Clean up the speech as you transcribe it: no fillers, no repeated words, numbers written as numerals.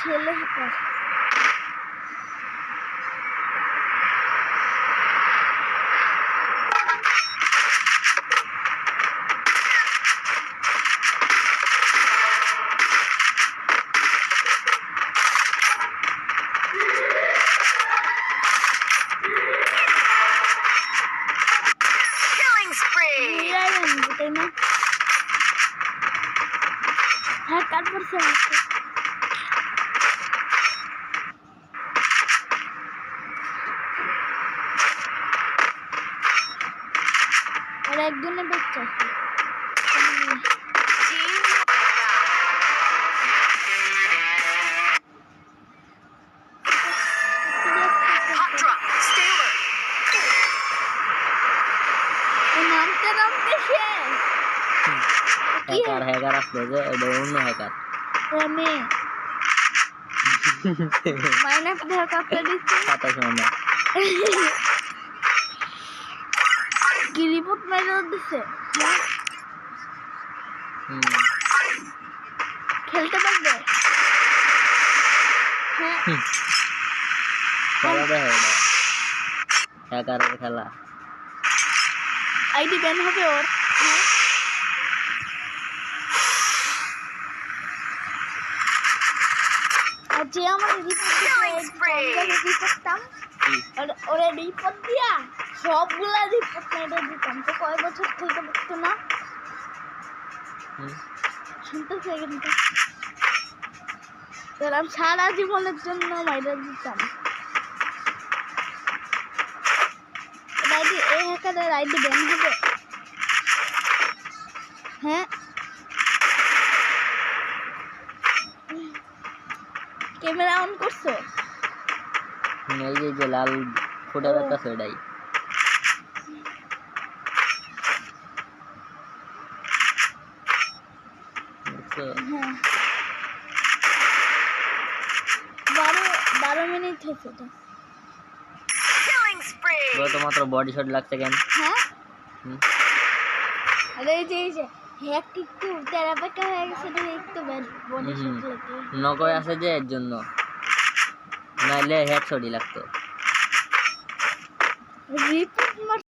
ছেলে hacker. Hacker পড়ছে আর একজনের বাচ্চা আছে। হ্যাকার আসলে যে এটা অন্য হ্যাকার আমি মাইনাস হ্যাকারটা দিচ্ছি কথা শোনা না কি রিপোর্ট মাইনাস দিচ্ছে। খেলতে পারবে খেলা দেখে এটা হ্যাকারের খেলা আইডি ব্যান হবে ওর। আর যে আমার রিপোর্ট করতাম ওরা রিপোর্ট দিয়া সবগুলা রিপোর্ট মেরে দিতাম। তো কয় বছর খেলতে পারতো না শুনতেছে কিন্তু আমি সারা জীবনের জন্য মাইরা দিতাম। এই হ্যাকারের আইডি ব্যান হবে। হ্যাঁ ক্যামেরা অন করছো? এই যে লাল ফুটে যাচ্ছে ওটাই হ্যাঁ 12 মিনিট হয়েছে তো। তো মাত্র বডি শট লাগছে কেন? হ্যাঁ আরে এই যে হ্যাক একটু তেরা পাকা হয়ে গেছে তো একটু বডি শট লাগে নকয় আছে যে এর জন্য নাইলে হেডশটই লাগতো। রিপোর্ট